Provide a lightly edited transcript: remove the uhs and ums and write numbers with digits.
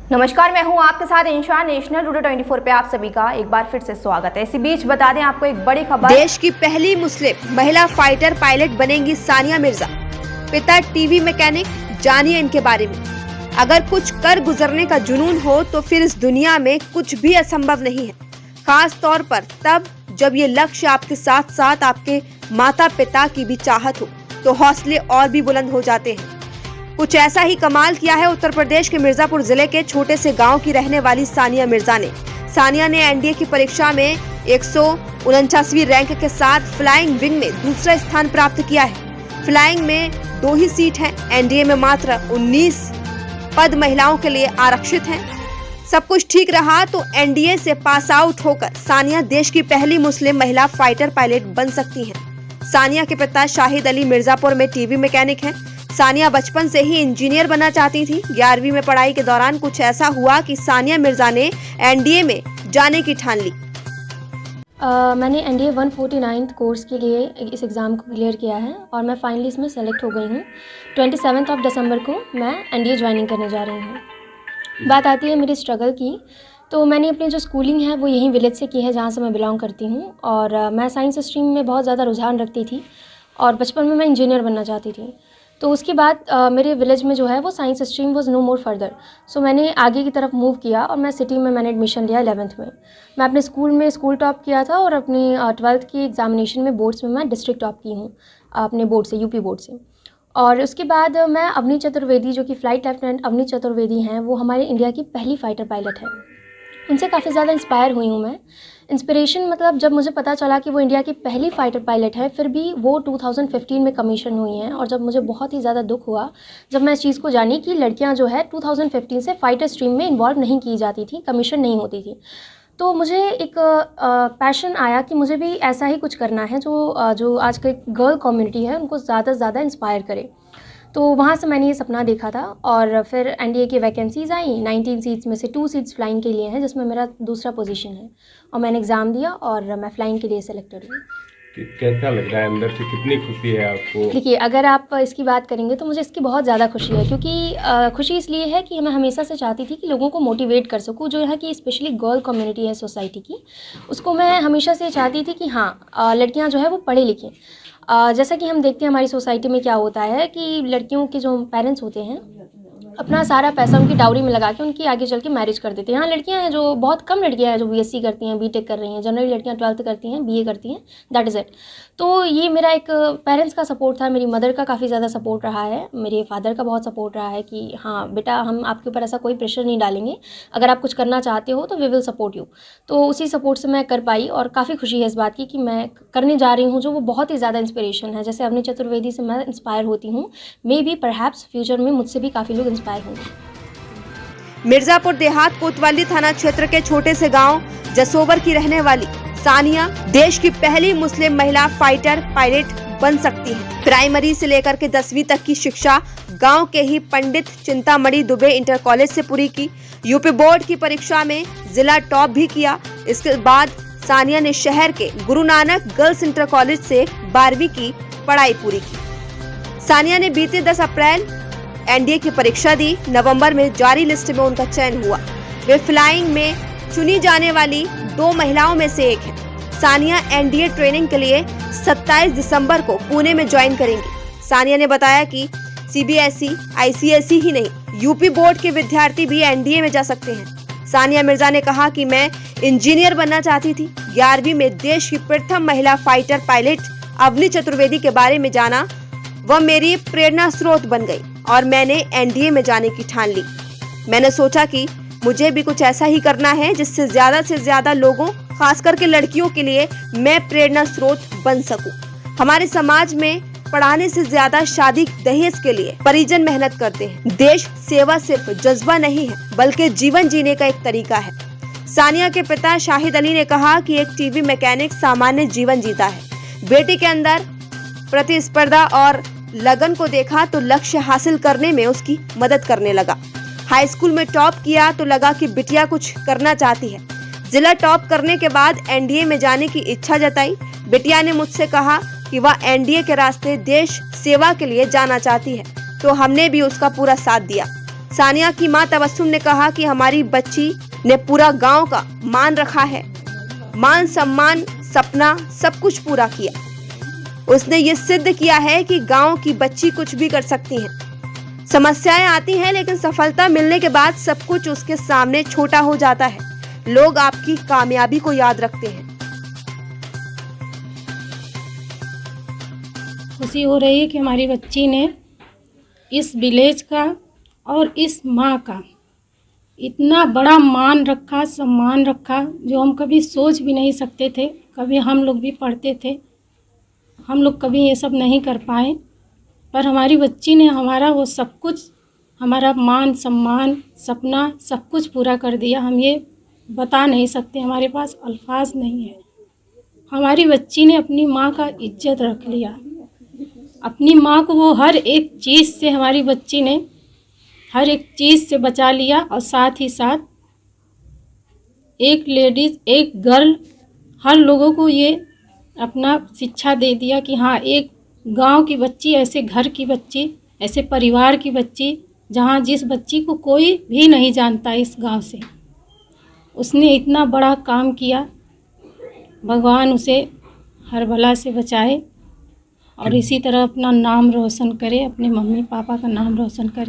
नमस्कार, मैं हूं आपके साथ इंशा। नेशनल टुडे 24 पे आप सभी का एक बार फिर से स्वागत है। इसी बीच बता दें आपको एक बड़ी खबर। देश की पहली मुस्लिम महिला फाइटर पायलट बनेंगी सानिया मिर्जा। पिता टीवी मैकेनिक, जानिए इनके बारे में। अगर कुछ कर गुजरने का जुनून हो तो फिर इस दुनिया में कुछ भी असंभव नहीं है, खास तौर पर तब जब ये लक्ष्य आपके साथ साथ आपके माता पिता की भी चाहत हो तो हौसले और भी बुलंद हो जाते हैं। कुछ ऐसा ही कमाल किया है उत्तर प्रदेश के मिर्जापुर जिले के छोटे से गांव की रहने वाली सानिया मिर्जा ने। सानिया ने एनडीए की परीक्षा में 149वीं रैंक के साथ फ्लाइंग विंग में दूसरा स्थान प्राप्त किया है। फ्लाइंग में 2 ही सीट हैं। एनडीए में मात्र 19 पद महिलाओं के लिए आरक्षित हैं। सब कुछ ठीक रहा तो एनडीए से पास आउट होकर सानिया देश की पहली मुस्लिम महिला फाइटर पायलट बन सकती हैं। सानिया के पिता शाहिद अली मिर्जापुर में टीवी मैकेनिक हैं। सानिया बचपन से ही इंजीनियर बनना चाहती थी। 11वीं में पढ़ाई के दौरान कुछ ऐसा हुआ कि सानिया मिर्जा ने एनडीए में जाने की ठान ली। मैंने एनडीए 149 कोर्स के लिए इस एग्ज़ाम को क्लियर किया है और मैं फाइनली इसमें सेलेक्ट हो गई हूँ। 27 दिसंबर को मैं एनडीए ज्वाइनिंग करने जा रही हूँ। बात आती है मेरी स्ट्रगल की, तो मैंने अपनी जो स्कूलिंग है वो यहीं विलेज से की है जहाँ से मैं बिलोंग करती हूँ। और मैं साइंस स्ट्रीम में बहुत ज़्यादा रुझान रखती थी और बचपन में मैं इंजीनियर बनना चाहती थी। तो उसके बाद मेरे विलेज में जो है वो science stream was no more further. So मैंने आगे की तरफ मूव किया और मैं सिटी में मैंने एडमिशन लिया 11th में। मैं अपने स्कूल में स्कूल टॉप किया था और अपनी 12th की एग्जामिनेशन में बोर्ड्स में मैं डिस्ट्रिक्ट टॉप की हूँ अपने बोर्ड से, यूपी बोर्ड से। और उसके बाद मैं अवनी चतुर्वेदी, जो कि फ़्लाइट लेफ्टिनेंट अवनी चतुर्वेदी हैं, वो हमारे इंडिया की पहली फ़ाइटर पायलट है। उनसे काफ़ी ज़्यादा इंस्पायर हुई हूँ मैं। इंस्पिरेशन मतलब जब मुझे पता चला कि वो इंडिया की पहली फ़ाइटर पायलट है, फिर भी वो 2015 में कमीशन हुई हैं। और जब मुझे बहुत ही ज़्यादा दुख हुआ जब मैं इस चीज़ को जानी कि लड़कियां जो है 2015 से फ़ाइटर स्ट्रीम में इन्वॉल्व नहीं की जाती थी, कमीशन नहीं होती थी। तो मुझे एक पैशन आया कि मुझे भी ऐसा ही कुछ करना है जो आज की गर्ल कम्युनिटी है उनको ज़्यादा से ज़्यादा इंस्पायर करे। तो वहाँ से मैंने ये सपना देखा था और फिर एनडीए की वैकेंसीज़ आई। 19 सीट्स में से 2 सीट्स फ्लाइंग के लिए हैं, जिसमें मेरा दूसरा पोजीशन है। और मैंने एग्ज़ाम दिया और मैं फ्लाइंग के लिए सेलेक्टेड हुई। कैसा लग रहा है अंदर से, कितनी खुशी है आपको? देखिए, अगर आप इसकी बात करेंगे तो मुझे इसकी बहुत ज़्यादा खुशी है, क्योंकि खुशी इसलिए है कि मैं हमेशा से चाहती थी कि लोगों को मोटिवेट कर सकूँ। जो यहाँ की स्पेशली गर्ल कम्युनिटी है सोसाइटी की, उसको मैं हमेशा से चाहती थी कि हाँ, लड़कियाँ जो है वो पढ़े लिखें। जैसा कि हम देखते हैं हमारी सोसाइटी में क्या होता है कि लड़कियों के जो पेरेंट्स होते हैं अपना सारा पैसा उनकी डाउरी में लगा के उनकी आगे चल के मैरिज कर देते हैं। यहाँ लड़कियाँ हैं जो बहुत कम लड़कियाँ हैं जो बीएससी करती हैं, बीटेक कर रही हैं। जनरली लड़कियाँ 12th करती हैं, बीए करती हैं, दैट इज़ इट। तो ये मेरा एक पेरेंट्स का सपोर्ट था, मेरी मदर का काफ़ी ज़्यादा सपोर्ट रहा है, मेरे फादर का बहुत सपोर्ट रहा है कि हाँ बेटा, हम आपके ऊपर ऐसा कोई प्रेशर नहीं डालेंगे, अगर आप कुछ करना चाहते हो तो वी विल सपोर्ट यू। तो उसी सपोर्ट से मैं कर पाई और काफ़ी खुशी है इस बात की कि मैं करने जा रही हूँ जो वो बहुत ही ज़्यादा इंस्पिरेशन है। जैसे अवनी चतुर्वेदी से मैं इंस्पायर होती हूँ, मे बी परहैप्स फ्यूचर में मुझसे भी काफ़ी लोग इंस्पायर होंगे। मिर्जापुर देहात कोतवाली थाना क्षेत्र के छोटे से गांव जसोबर की रहने वाली सानिया देश की पहली मुस्लिम महिला फाइटर पायलट बन सकती है। प्राइमरी से लेकर के 10वीं तक की शिक्षा गांव के ही पंडित चिंतामणि दुबे इंटर कॉलेज से पूरी की। यूपी बोर्ड की परीक्षा में जिला टॉप भी किया। इसके बाद सानिया ने शहर के Guru Nanak girls inter college से 12वीं की पढ़ाई पूरी की। सानिया ने बीते 10 अप्रैल एनडीए की परीक्षा दी। नवंबर में जारी लिस्ट में उनका चयन हुआ। वे फ्लाइंग में चुनी जाने वाली 2 महिलाओं में से एक है। सानिया एनडीए ट्रेनिंग के लिए 27 दिसंबर को पुणे में ज्वाइन करेंगी। सानिया ने बताया कि सीबीएसई, आईसीएसई ही नहीं, यूपी बोर्ड के विद्यार्थी भी एनडीए में जा सकते हैं। सानिया मिर्जा ने कहा कि मैं इंजीनियर बनना चाहती थी। 11वीं में देश की प्रथम महिला फाइटर पायलट अवनी चतुर्वेदी के बारे में जाना, वह मेरी प्रेरणा स्रोत बन गई और मैंने एनडीए में जाने की ठान ली। मैंने सोचा कि मुझे भी कुछ ऐसा ही करना है जिससे से ज्यादा लोगों, खास करके लड़कियों के लिए मैं प्रेरणा स्रोत बन सकूं। हमारे समाज में पढ़ाने से ज्यादा शादी दहेज के लिए परिजन मेहनत करते हैं। देश सेवा सिर्फ जज्बा नहीं है बल्कि जीवन जीने का एक तरीका है। सानिया के पिता शाहिद अली ने कहा कि एक टीवी मैकेनिक सामान्य जीवन जीता है। बेटी के अंदर प्रतिस्पर्धा और लगन को देखा तो लक्ष्य हासिल करने में उसकी मदद करने लगा। हाई स्कूल में टॉप किया तो लगा कि बिटिया कुछ करना चाहती है। जिला टॉप करने के बाद एनडीए में जाने की इच्छा जताई। बिटिया ने मुझसे कहा कि वह एनडीए के रास्ते देश सेवा के लिए जाना चाहती है, तो हमने भी उसका पूरा साथ दिया। सानिया की मां तबस्सुम ने कहा कि हमारी बच्ची ने पूरा गांव का मान रखा है, मान सम्मान सपना सब कुछ पूरा किया। उसने ये सिद्ध किया है कि गांव की बच्ची कुछ भी कर सकती है। समस्याएं आती हैं लेकिन सफलता मिलने के बाद सब कुछ उसके सामने छोटा हो जाता है। लोग आपकी कामयाबी को याद रखते हैं। खुशी हो रही है कि हमारी बच्ची ने इस विलेज का और इस माँ का इतना बड़ा मान रखा, सम्मान रखा, जो हम कभी सोच भी नहीं सकते थे। कभी हम लोग भी पढ़ते थे, हम लोग कभी ये सब नहीं कर पाए, पर हमारी बच्ची ने हमारा वो सब कुछ, हमारा मान सम्मान सपना सब कुछ पूरा कर दिया। हम ये बता नहीं सकते, हमारे पास अल्फाज नहीं है। हमारी बच्ची ने अपनी माँ का इज्जत रख लिया। अपनी माँ को वो हर एक चीज़ से, हमारी बच्ची ने हर एक चीज़ से बचा लिया। और साथ ही साथ एक लेडीज़, एक गर्ल, हर लोगों को ये अपना शिक्षा दे दिया कि हाँ, एक गांव की बच्ची, ऐसे घर की बच्ची, ऐसे परिवार की बच्ची, जहाँ जिस बच्ची को कोई भी नहीं जानता इस गांव से, उसने इतना बड़ा काम किया। भगवान उसे हर बला से बचाए और इसी तरह अपना नाम रोशन करे, अपने मम्मी पापा का नाम रोशन करे।